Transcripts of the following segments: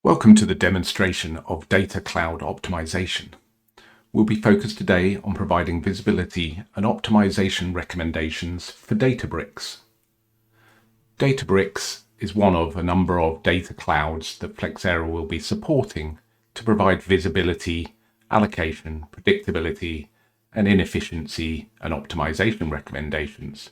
Welcome to the demonstration of Data Cloud Optimization. We'll be focused today on providing visibility and optimization recommendations for Databricks. Databricks is one of a number of data clouds that Flexera will be supporting to provide visibility, allocation, predictability, and inefficiency and optimization recommendations.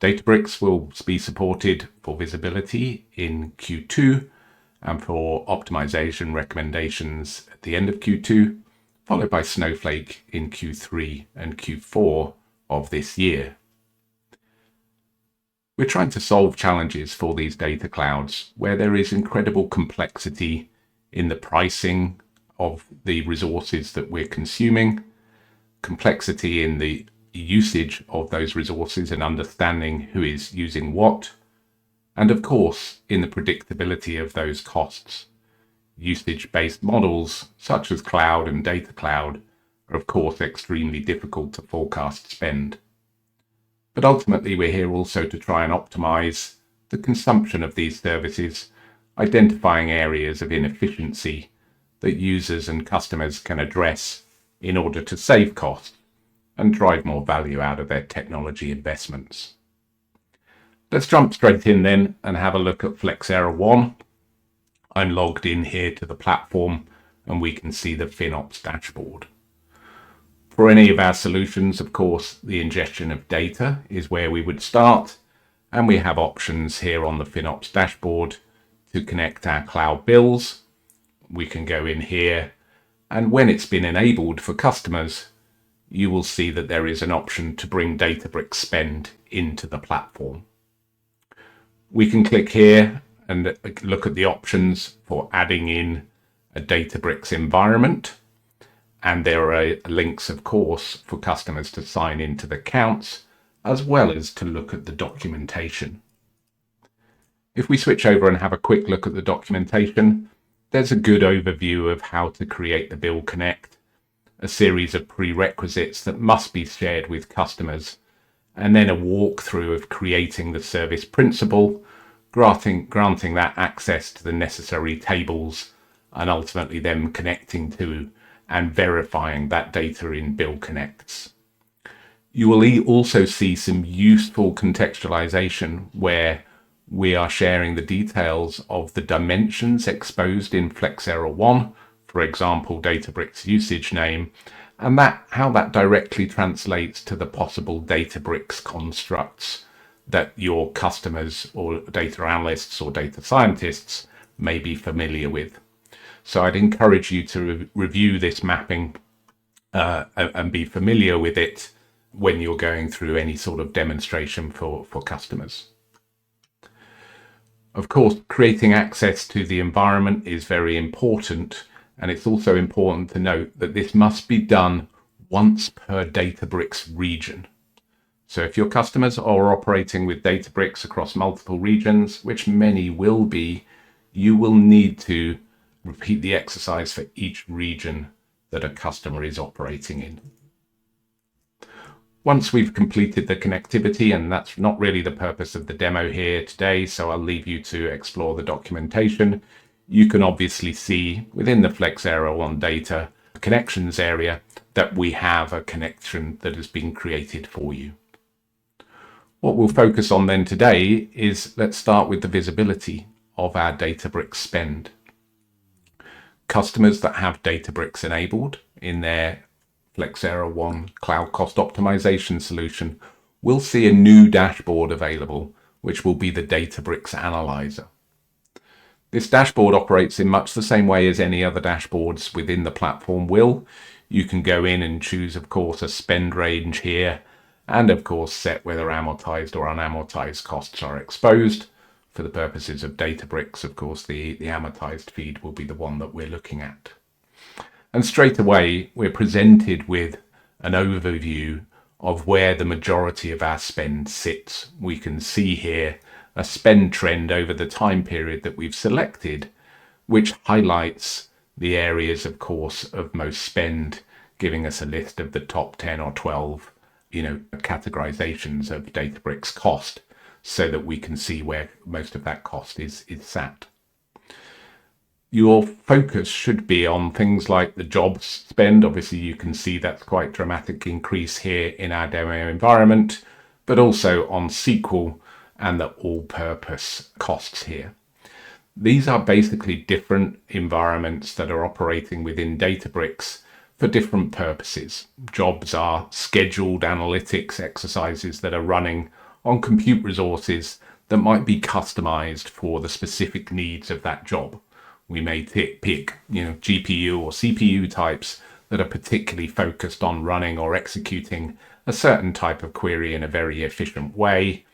Databricks will be supported for visibility in Q2 and for optimization recommendations at the end of Q2, followed by Snowflake in Q3 and Q4 of this year. We're trying to solve challenges for these data clouds where there is incredible complexity in the pricing of the resources that we're consuming, complexity in the usage of those resources and understanding who is using what, and of course in the predictability of those costs. Usage-based models such as cloud and data cloud are of course extremely difficult to forecast spend. But ultimately we're here also to try and optimize the consumption of these services, identifying areas of inefficiency that users and customers can address in order to save costs and drive more value out of their technology investments. Let's jump straight in then and have a look at Flexera 1. I'm logged in here to the platform and we can see the FinOps dashboard. For any of our solutions, of course, the ingestion of data is where we would start, and we have options here on the FinOps dashboard to connect our cloud bills. We can go in here, and when it's been enabled for customers, you will see that there is an option to bring Databricks spend into the platform. We can click here and look at the options for adding in a Databricks environment. And there are links, of course, for customers to sign into the accounts, as well as to look at the documentation. If we switch over and have a quick look at the documentation, there's a good overview of how to create the Bill Connect, a series of prerequisites that must be shared with customers, and then a walkthrough of creating the service principal, granting that access to the necessary tables, and ultimately them connecting to and verifying that data in Bill Connects. You will also see some useful contextualization where we are sharing the details of the dimensions exposed in Flexera 1, for example, Databricks usage name, and how that directly translates to the possible Databricks constructs that your customers or data analysts or data scientists may be familiar with. So I'd encourage you to review this mapping and be familiar with it when you're going through any sort of demonstration for customers. Of course, creating access to the environment is very important, and it's also important to note that this must be done once per Databricks region. So if your customers are operating with Databricks across multiple regions, which many will be, you will need to repeat the exercise for each region that a customer is operating in. Once we've completed the connectivity, and that's not really the purpose of the demo here today, so I'll leave you to explore the documentation. You can obviously see within the Flexera 1 data connections area that we have a connection that has been created for you. What we'll focus on then today is, let's start with the visibility of our Databricks spend. Customers that have Databricks enabled in their Flexera 1 cloud cost optimization solution will see a new dashboard available, which will be the Databricks Analyzer. This dashboard operates in much the same way as any other dashboards within the platform will. You can go in and choose, of course, a spend range here, and of course set whether amortized or unamortized costs are exposed. For the purposes of Databricks, of course, the amortized feed will be the one that we're looking at. And straight away, we're presented with an overview of where the majority of our spend sits. We can see here a spend trend over the time period that we've selected, which highlights the areas, of course, of most spend, giving us a list of the top 10 or 12, categorizations of Databricks cost, so that we can see where most of that cost is sat. your focus should be on things like the jobs spend. Obviously, you can see that's quite dramatic increase here in our demo environment, but also on SQL and the all-purpose costs here. These are basically different environments that are operating within Databricks for different purposes. Jobs are scheduled analytics exercises that are running on compute resources that might be customized for the specific needs of that job. We may pick, GPU or CPU types that are particularly focused on running or executing a certain type of query in a very efficient way.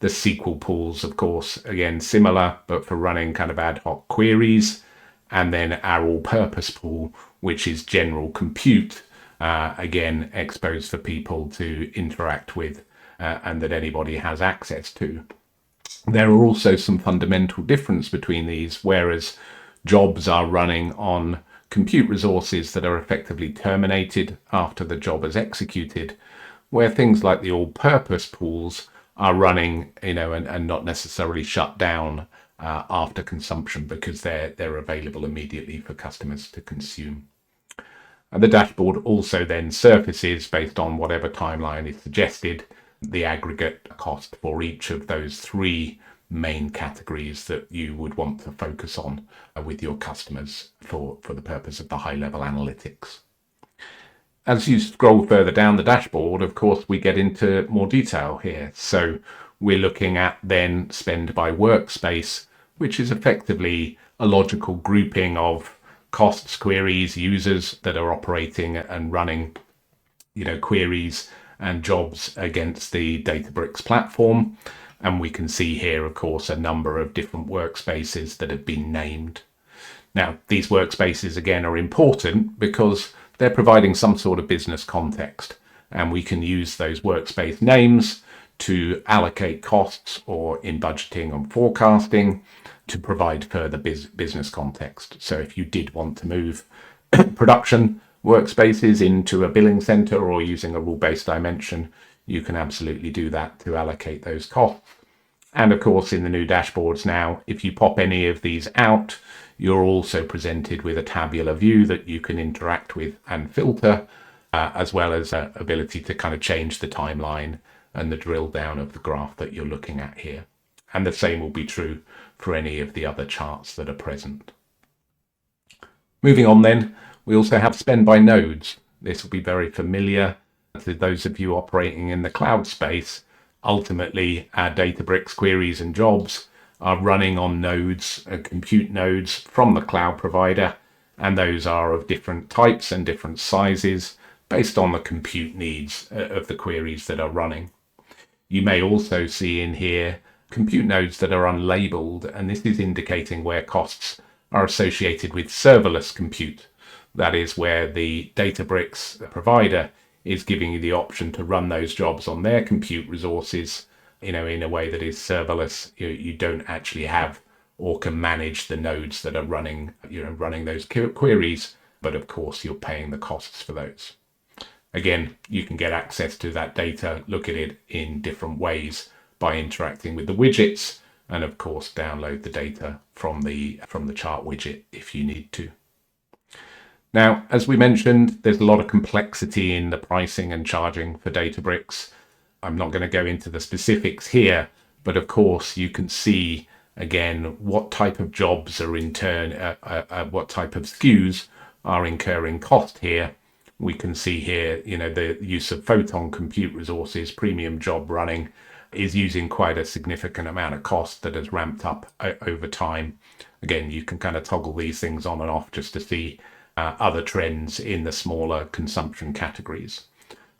The SQL pools, of course, again, similar, but for running kind of ad hoc queries. And then our all-purpose pool, which is general compute, again, exposed for people to interact with and that anybody has access to. There are also some fundamental difference between these, whereas jobs are running on compute resources that are effectively terminated after the job is executed, where things like the all-purpose pools are running, and not necessarily shut down after consumption because they're available immediately for customers to consume. And the dashboard also then surfaces, based on whatever timeline is suggested, the aggregate cost for each of those three main categories that you would want to focus on with your customers for the purpose of the high-level analytics. As you scroll further down the dashboard, of course, we get into more detail here. So we're looking at then spend by workspace, which is effectively a logical grouping of costs, queries, users that are operating and running, queries and jobs against the Databricks platform. And we can see here, of course, a number of different workspaces that have been named. Now, these workspaces, again, are important because they're providing some sort of business context, and we can use those workspace names to allocate costs or in budgeting and forecasting to provide further business context. So if you did want to move production workspaces into a billing center or using a rule-based dimension, you can absolutely do that to allocate those costs. And of course, in the new dashboards now, if you pop any of these out, you're also presented with a tabular view that you can interact with and filter, as well as an ability to kind of change the timeline and the drill down of the graph that you're looking at here. And the same will be true for any of the other charts that are present. Moving on then, we also have spend by nodes. This will be very familiar to those of you operating in the cloud space. Ultimately, our Databricks queries and jobs are running on nodes, compute nodes from the cloud provider, and those are of different types and different sizes based on the compute needs of the queries that are running. You may also see in here compute nodes that are unlabeled, and this is indicating where costs are associated with serverless compute. That is where the Databricks provider is giving you the option to run those jobs on their compute resources, in a way that is serverless. You don't actually have or can manage the nodes that are running those queries, but of course you're paying the costs for those. Again, you can get access to that data, look at it in different ways by interacting with the widgets, and of course download the data from the chart widget if you need to. Now, as we mentioned, there's a lot of complexity in the pricing and charging for Databricks. I'm not going to go into the specifics here, but of course you can see again what type of jobs are in turn, what type of SKUs are incurring cost here. We can see here, the use of Photon compute resources, premium job running, is using quite a significant amount of cost that has ramped up over time. Again, you can kind of toggle these things on and off just to see other trends in the smaller consumption categories.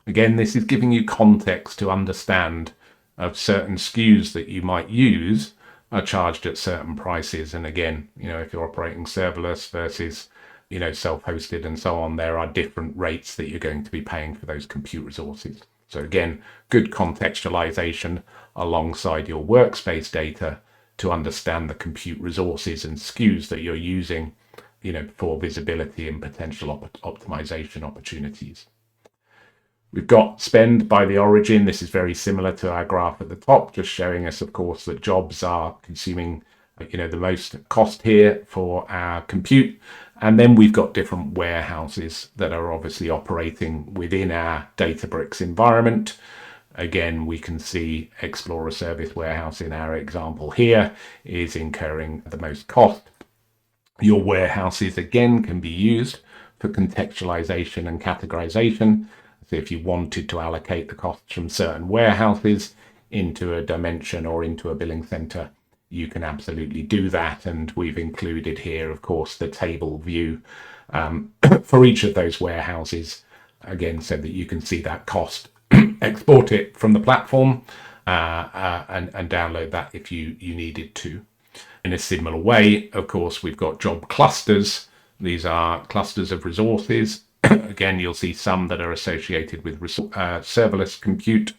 Again, this is giving you context to understand of certain SKUs that you might use are charged at certain prices. And again, if you're operating serverless versus, self-hosted and so on, there are different rates that you're going to be paying for those compute resources. So again, good contextualization alongside your workspace data to understand the compute resources and SKUs that you're using, for visibility and potential optimization opportunities. We've got spend by the origin. This is very similar to our graph at the top, just showing us, of course, that jobs are consuming the most cost here for our compute. And then we've got different warehouses that are obviously operating within our Databricks environment. Again, we can see Explorer Service Warehouse in our example here is incurring the most cost. Your warehouses, again, can be used for contextualization and categorization. So if you wanted to allocate the costs from certain warehouses into a dimension or into a billing center, you can absolutely do that. And we've included here, of course, the table view for each of those warehouses, again, so that you can see that cost, export it from the platform and download that if you needed to. In a similar way, of course, we've got job clusters. These are clusters of resources. Again, you'll see some that are associated with serverless compute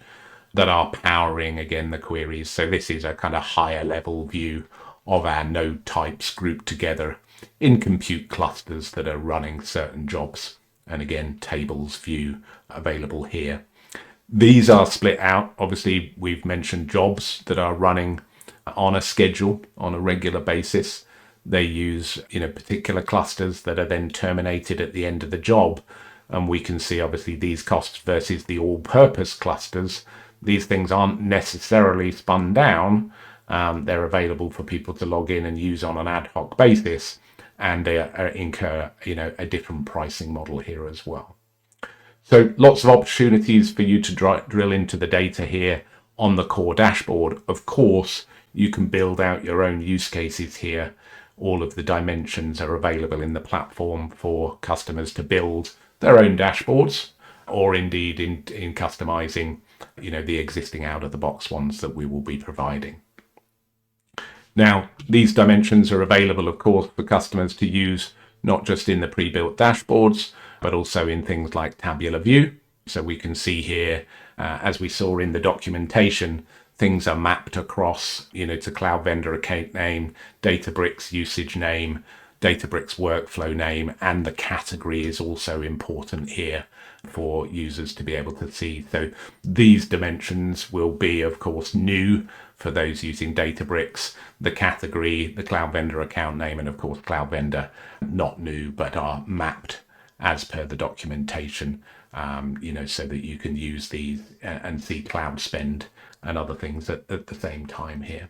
that are powering, again, the queries. So this is a kind of higher level view of our node types grouped together in compute clusters that are running certain jobs. And again, tables view available here. These are split out. Obviously, we've mentioned jobs that are running on a schedule on a regular basis. They use particular clusters that are then terminated at the end of the job. And we can see obviously these costs versus the all-purpose clusters. These things aren't necessarily spun down. They're available for people to log in and use on an ad hoc basis, and they incur a different pricing model here as well. So lots of opportunities for you to drill into the data here on the core dashboard. Of course, you can build out your own use cases here. All of the dimensions are available in the platform for customers to build their own dashboards, or indeed in customizing the existing out-of-the-box ones that we will be providing. Now, these dimensions are available, of course, for customers to use not just in the pre-built dashboards, but also in things like tabular view. So we can see here, as we saw in the documentation, things are mapped across, to Cloud Vendor account name, Databricks usage name, Databricks workflow name, and the category is also important here for users to be able to see. So these dimensions will be, of course, new for those using Databricks. The category, the Cloud Vendor account name, and of course Cloud Vendor, not new, but are mapped as per the documentation, so that you can use these and see cloud spend and other things at the same time here.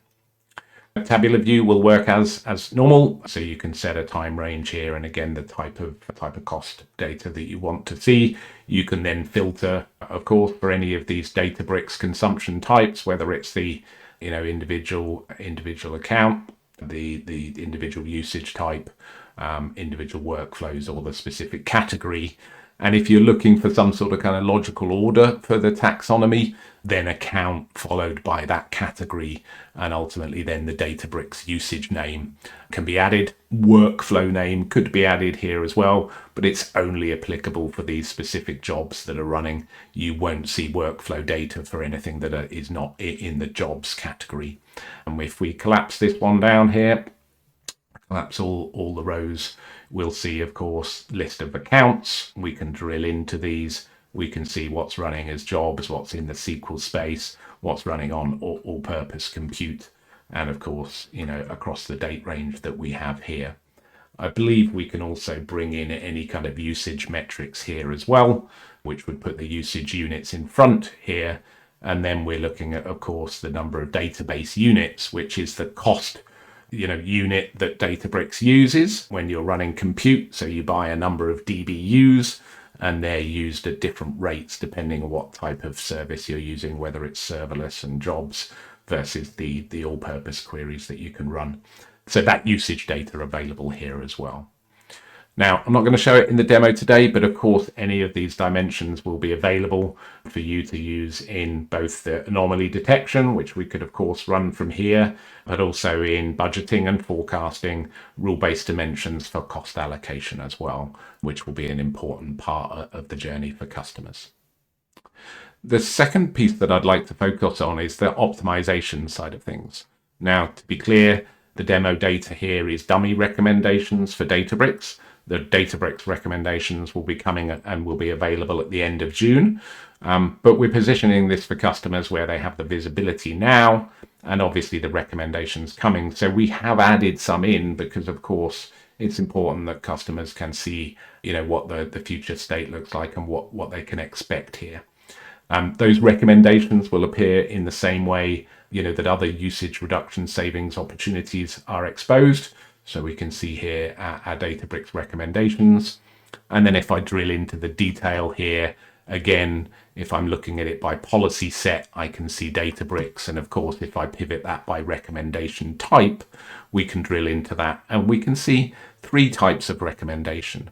Tabular view will work as normal, so you can set a time range here, and again the type of cost data that you want to see. You can then filter, of course, for any of these Databricks consumption types, whether it's the individual account, the individual usage type, individual workflows, or the specific category. And if you're looking for some sort of kind of logical order for the taxonomy, then account followed by that category, and ultimately then the Databricks usage name can be added. Workflow name could be added here as well, but it's only applicable for these specific jobs that are running. You won't see workflow data for anything that is not in the jobs category. And if we collapse this one down here, collapse all the rows, we'll see, of course, list of accounts. We can drill into these. We can see what's running as jobs, what's in the SQL space, what's running on all-purpose compute, and of course, across the date range that we have here. I believe we can also bring in any kind of usage metrics here as well, which would put the usage units in front here. And then we're looking at, of course, the number of database units, which is the cost unit that Databricks uses when you're running compute. So you buy a number of DBUs, and they're used at different rates depending on what type of service you're using, whether it's serverless and jobs versus the all-purpose queries that you can run. So that usage data available here as well. Now, I'm not going to show it in the demo today, but of course, any of these dimensions will be available for you to use in both the anomaly detection, which we could, of course, run from here, but also in budgeting and forecasting, rule-based dimensions for cost allocation as well, which will be an important part of the journey for customers. The second piece that I'd like to focus on is the optimization side of things. Now, to be clear, the demo data here is dummy recommendations for Databricks. The Databricks recommendations will be coming and will be available at the end of June. But we're positioning this for customers where they have the visibility now, and obviously the recommendations coming. So we have added some in because, of course, it's important that customers can see, what the future state looks like and what they can expect here. Those recommendations will appear in the same way, that other usage reduction savings opportunities are exposed. So we can see here our Databricks recommendations. And then if I drill into the detail here, again, if I'm looking at it by policy set, I can see Databricks. And of course, if I pivot that by recommendation type, we can drill into that and we can see 3 types of recommendation.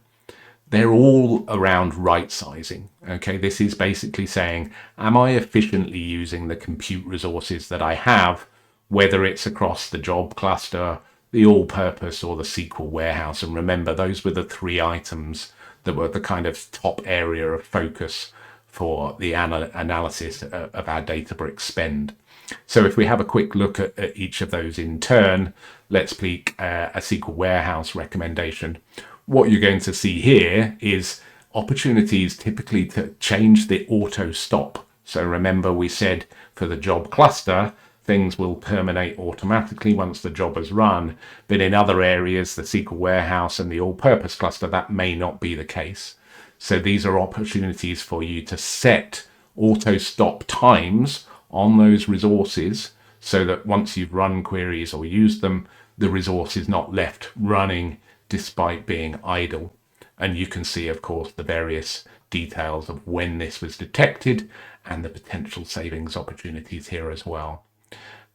They're all around right sizing. Okay, this is basically saying, am I efficiently using the compute resources that I have, whether it's across the job cluster, the all-purpose, or the SQL warehouse? And remember, those were the 3 items that were the kind of top area of focus for the analysis of our Databricks spend. So if we have a quick look at each of those in turn, let's pick a SQL warehouse recommendation. What you're going to see here is opportunities typically to change the auto stop. So remember, we said for the job cluster, things will terminate automatically once the job has run. But in other areas, the SQL warehouse and the all-purpose cluster, that may not be the case. So these are opportunities for you to set auto stop times on those resources so that once you've run queries or used them, the resource is not left running despite being idle. And you can see, of course, the various details of when this was detected and the potential savings opportunities here as well.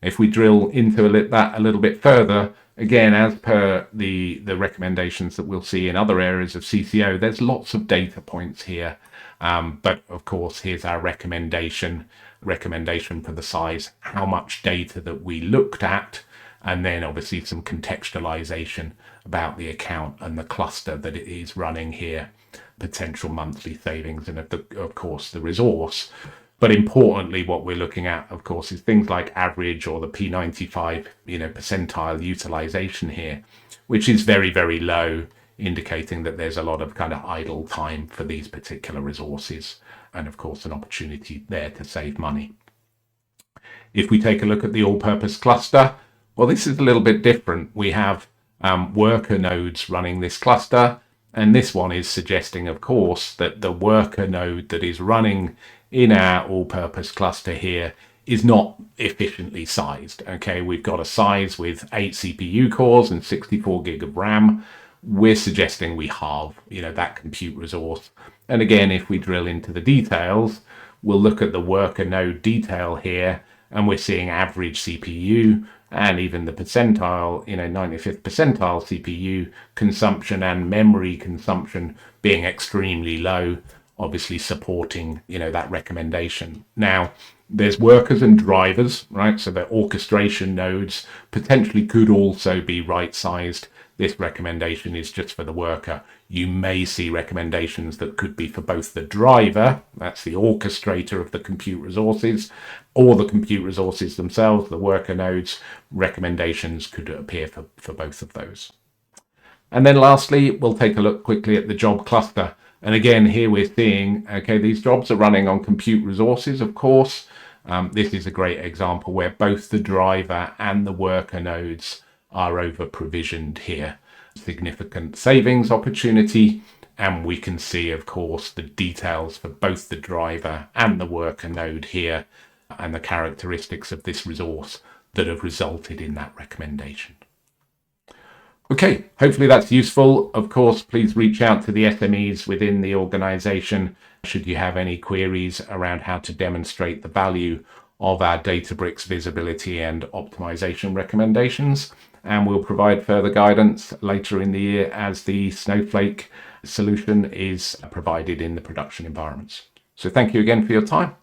If we drill into that a little bit further, again, as per the recommendations that we'll see in other areas of CCO, there's lots of data points here. But of course, here's our recommendation for the size, how much data that we looked at, and then obviously some contextualization about the account and the cluster that it is running here, potential monthly savings, and of course the resource. But importantly, what we're looking at, of course, is things like average or the P95, percentile utilization here, which is very, very low, indicating that there's a lot of kind of idle time for these particular resources. And of course, an opportunity there to save money. If we take a look at the all-purpose cluster, well, this is a little bit different. We have worker nodes running this cluster. And this one is suggesting, of course, that the worker node that is running in our all-purpose cluster here is not efficiently sized. Okay, we've got a size with 8 CPU cores and 64 gig of RAM. We're suggesting we halve, that compute resource. And again, if we drill into the details, we'll look at the worker node detail here, and we're seeing average CPU and even the percentile, 95th percentile CPU consumption and memory consumption being extremely low, obviously supporting, that recommendation. Now, there's workers and drivers, right? So the orchestration nodes potentially could also be right-sized. This recommendation is just for the worker. You may see recommendations that could be for both the driver, that's the orchestrator of the compute resources, or the compute resources themselves, the worker nodes. Recommendations could appear for both of those. And then lastly, we'll take a look quickly at the job cluster. And again, here we're seeing, okay, these jobs are running on compute resources, of course. This is a great example where both the driver and the worker nodes are over provisioned here. Significant savings opportunity, and we can see, of course, the details for both the driver and the worker node here and the characteristics of this resource that have resulted in that recommendation. Okay, hopefully that's useful. Of course, please reach out to the SMEs within the organization should you have any queries around how to demonstrate the value of our Databricks visibility and optimization recommendations. And we'll provide further guidance later in the year as the Snowflake solution is provided in the production environments. So thank you again for your time.